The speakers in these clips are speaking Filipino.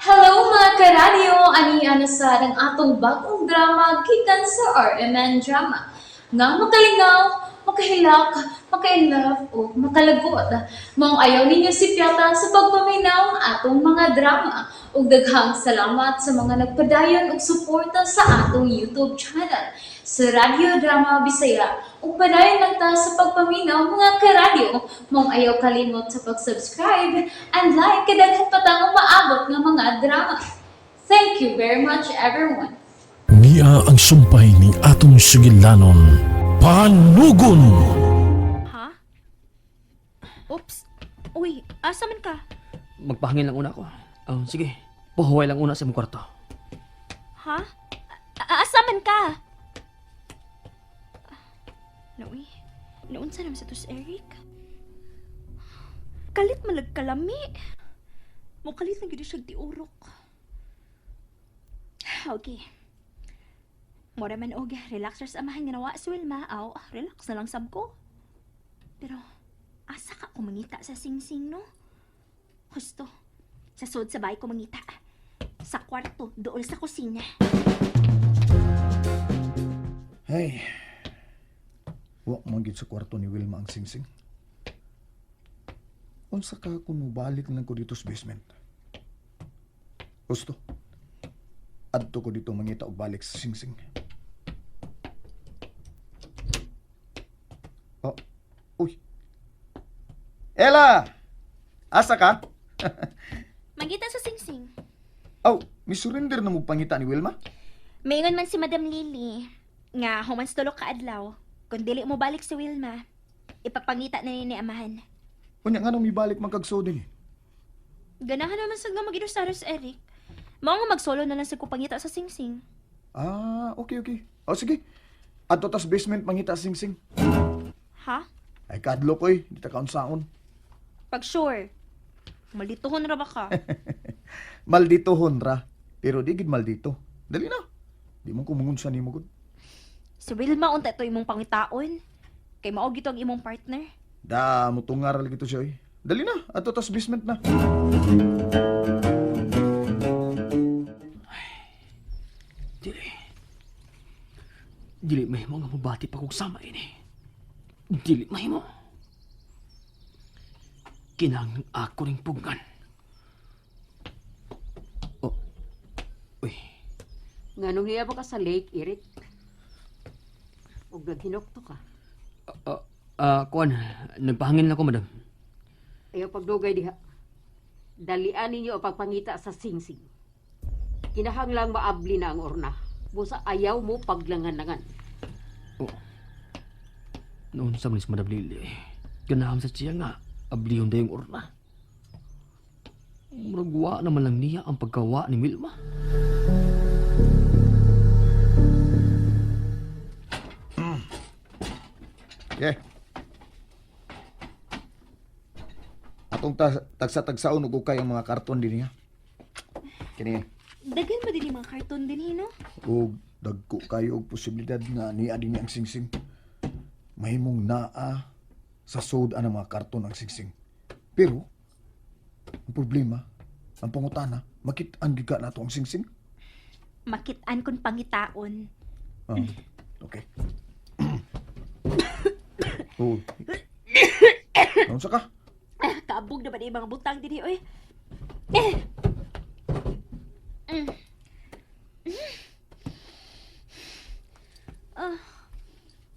Hello mga karadyo! Ani sa ng atong bagong drama gikan sa RMN Drama. Nga makalingaw, makahilak, maka-inlove o makalagot. Mong ayaw ninyo si Piata sa pagpaminaw ang atong mga drama. Ug daghang salamat sa mga nagpadayon ug suporta sa atong YouTube channel sa Radio Drama Bisaya. Ug padayon lang ta sa pagpaminaw mga karadyo. Mong ayaw kalimot sa pag-subscribe and like kadaghan pa tang maabot nga mga drama. Thank you very much everyone. Niya ang sumpay ni atong sugilanon. Panugon! Ha? Oops. Uy, asa man ka? Magpahangin lang una ako. Oh, sige. Pahuway lang una sa mong kwarto. Ha? Asa man ka? Nawi, naunsa naman sa tos, Eric? Kalit malagkalami. Mukalit na gito siya tiurok. Okay. Mura man og relaxers amahan ginawa si Wilma. Aw, relax na lang sab ko. Pero, asa ka ko mangita sa sing-sing, no? Husto, sa sud sa bahay ko mangita. Sa kwarto, dool sa kusina. Hey, wa manggid sa kwarto ni Wilma ang singsing. Unsa ka kung mubalik lang ko dito sa basement? Gusto, adto ko dito mangita og balik sa singsing. Oh, uy. Ella! Asa ka? Mangita sa sing-sing. Oh, misurrender na mo pangita ni Wilma? Mayon man si Madam Lily. Nga, humans tulok ka adlaw. Kung dili mo balik si Wilma, ipapangita na ni amahan. Unya nga nang mibalik magkagso din eh. Ganahan naman sa nga mag-idusaros, Eric. Mao nga magsolo na lang sa kupangita sa sing-sing. Ah, okay. O sige, adto tas basement mangita sa singsing. Ha? Ay kadlo ko di ta kaunsaon. Pag sure. Maldituhon ra ba ka? Maldito honra, pero di gid maldito. Dali na. Di mo kumungon sa nimo gud. Si Wilma unta ito imong pangitaon. Kay mao gito ang imong partner. Da mo tungar lagi to siya. Dali na, ato tas basement na. Dili. Dili mahimo nga mabati pa kong sama ini. Dili mahimo. Kinang ako ring pugan. Oh. Uy. Nganong niya ba ka sa lake, Eric? Huwag naghinokto ka. Kuan, nagpahangin lang ako, madam. Ayaw pagdugay diha. Dalian ninyo ang pagpangita sa singsing. Kinahanglang maabli na ang orna. Busa ayaw mo paglangan-langan. Noon sa manis, madam Lili. Ganaham sa siya nga. Ablihon da yung orna. Muragwa naman lang niya ang pagkawa ni Wilma. Yeah. Atong tagsa-tagsaon ug kay ang mga karton din niya. Kini Dagan ba din yung mga karton din, no? ug dagko kayo og posibilidad nga niya din ang singsing. Mahimong naa sa sud ang mga karton ang singsing. Pero ang problema, ang pangutana, makit-an giga nato ang singsing. Makitaan kon pangitaon. Ah, okay. Oh. Unsa ka? Kaabog na ba na yung mga butang din, oy?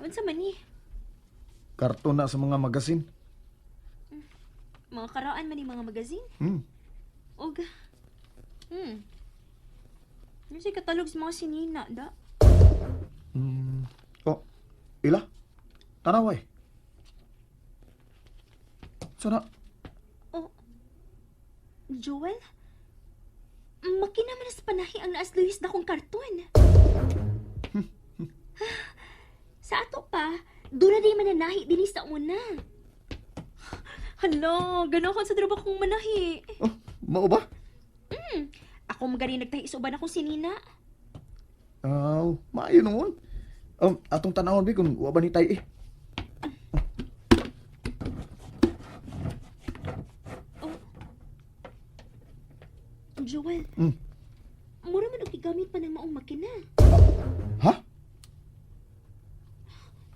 Unsa man ni? Karton na sa mga magasin. Mga karaan man yung mga magazine? Hmm. Og, Ano siya katalog sa mga sinina, da? Oh, ila? Tanaway. Sana, Oh, Joel? Makina man na sa panahi ang naas Luis na kong karton. Sa ato pa, doon na di mananahi din sa una. Hala, gano'n ako sa draba kong manahi. oh, mao ba? Ako magari nagtahi suban akong sinina. Maayo noon. Atong tanawon bi kung wa ba ni tay eh. Joel, Hmm. mura man og gigamit pa ng maong makina. Ha?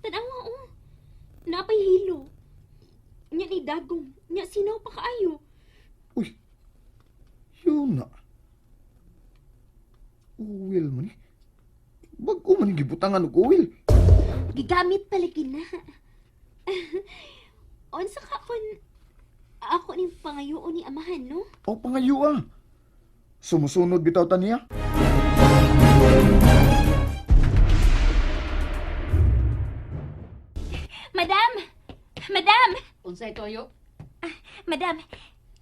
Tanawa napay hilo. Nya ni dagong, nya sinaw pa kaayo. Uy. Yun na. Uwil man eh. Bago man yung gibutangan og uwil. Gigamit palagi na. Unsa ka kon ako ni pangayoon ni amahan, no? O pangayo ah. Sumusunod bitaw ta niya. Madam! Madam! Unsay toyo? Madam,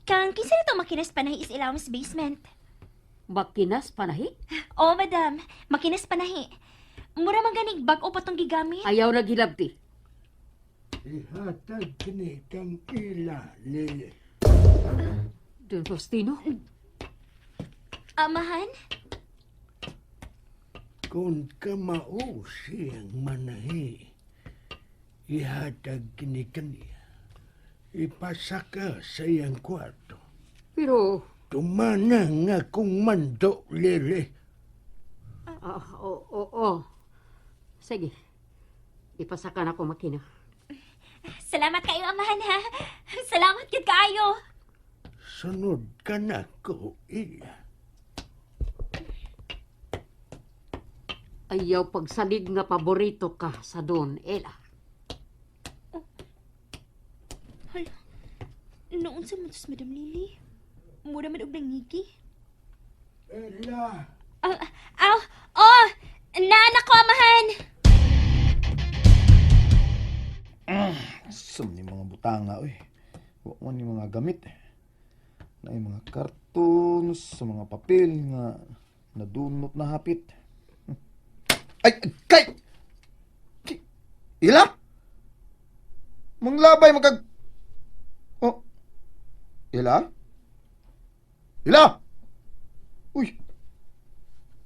kang kinsa na to makinas panahi is ilawom sa basement. Bakinas panahi? Oo, madam. Makinas panahi. Mura man ganig bag-o pa tong gigamit. Ayaw na gilabti. Ihatag kini kang ila, Lili. Don Faustino? Amahan? Kung kamao siyang manahi, ihatag kini kaniya. Ipasaka sa iyang kwarto. Pero, Tumana nga kung mando, Lili. oo. Sige. Ipasakan ako makina. Salamat kayo, amahan, ha? Salamat kid kaayo. Sunod ka na ko, ila. Ayaw pagsalig nga paborito ka sa Don Ela. Noon sa mutos, Madam Lily. Mura man og nangigi. Ela! Naanak ko, amahan! Sum ni mga butanga, uy. Wa man ni mga gamit. Na yung mga cartoons, sa mga papel nga nadunot na hapit. Ay, kay! Ila? Manglabay magag... Oh. Ila? Ila! Uy!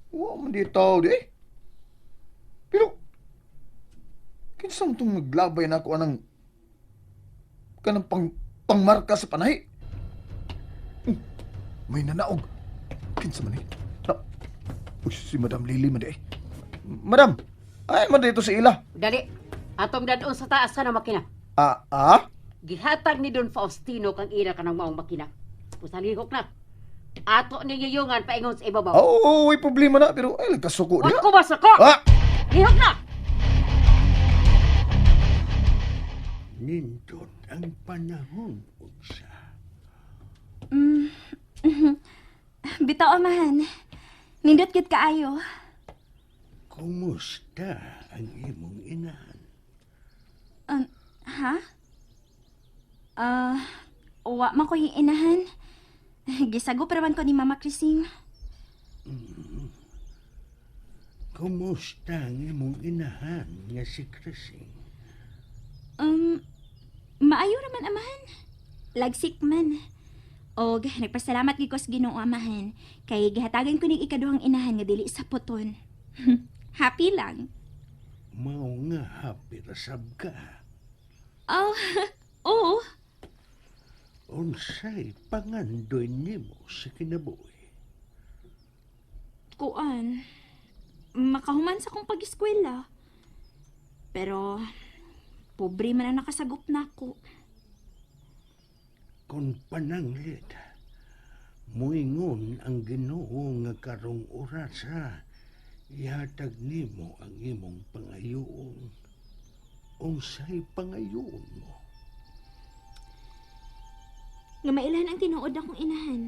Wa man di tao di eh. Pero, kinsa mo itong naglabay na ako anang kanang pangmarka sa panahi? May nanaog. Kinsa man eh. Uy, si Madam Lily man di eh. Madam! Ay, man dito si Ila. Dali, atong dadon sa taas ka ng makina. Gihatag ni Don Faustino kang ila ka ng maong makina. Pusalihok na. Ato ni yuyungan paingon sa ibabaw. Oo, may problema na. Pero ay, nagkasuko Huwag niya. ko masako! Lihok na! Nindot ang panahon, unsa. Bitaw, amahan. Nindot kid kaayo. Kumusta ang imong inahan? Ha? Wa man ko yung inahan. Gisago pa naman ko ni Mama Crising. Kumusta ang imong inahan nga si Crising? Maayo naman, amahan. Lagsik man. Og nagpasalamat gid ko sa Ginoo, amahan. Kay gihatagan ko ning ikaduhang inahan nga dili sa puton. Happy lang. Mao nga happy rasab ka. Oo. Unsay pangandoy nimo sa kinabuhi? Kuan. Makahuman sa kong pag-eskwela. Pero, pobre man ang nakasagop na ako. Kung pananglit, muingon ang Ginoo nga karong orasa, ihatag nimo ang imong pangayoon. Unsay pangayoon mo? Nga mailan ang tinuod akong inahan.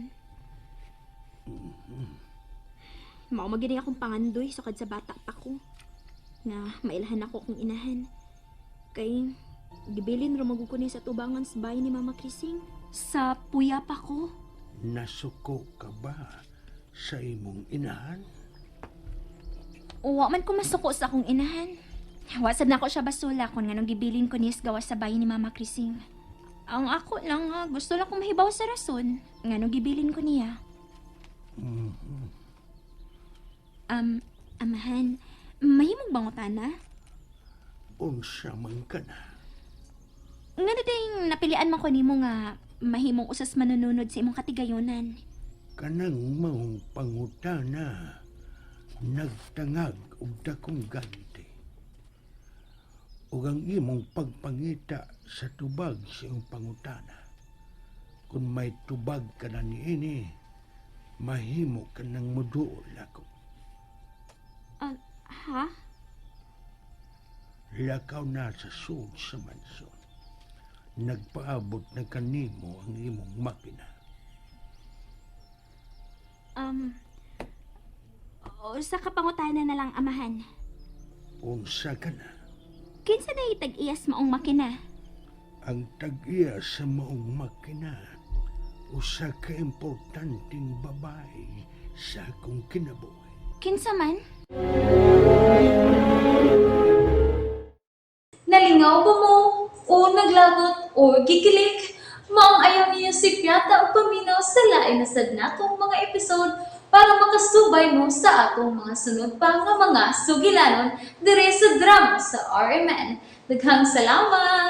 Mao magini akong pangandoy sukad sa bata pa ko. Nga mailahan ako kong inahan. Kay gibilin ra magukuni sa tubangan sa bahay ni Mama Crising. Sa puya pa ko. Nasuko ka ba sa imong inahan? Wa man ko masuko sa akong inahan. Wasab na ako siya basula kung nganong gibilin ko niyas gawas sa bahay ni Mama Crising. Ang ako lang gusto lang kong mahibaw sa rason. Nganong gibilin ko niya. Amahan, mahimong bangutana? Unsa man ka na? Nga na ding napilian man ko nimo nga mahimong usas manununod sa imong katigayonan. kanang maong pangutana nagtangag og dakong ganti. Ug ang imong pagpangita sa tubag sa iyong pangutana. Kung may tubag ka na niini, mahimo ka ng muduol ako. Ha? Lakaw na sa sud sa mansyon. Nagpaabot na kanimo ang imong makina. Sa kapangutanan na lang, amahan. Unsa ka na? Kinsa na itag-iyas maong makina? Ang tag-iya sa maong makina, usa ka importanteng babae sa akong kinabuhi. Kinsa man? Nalingaw ba mo? O naglagot? O gikilig? Maong ayaw niya si Piata o paminaw sa lain na sad natong mga episode para makasubay mo sa atong mga sunod pa nga mga sugilanon dire sa drama sa RMN. Daghang salamat!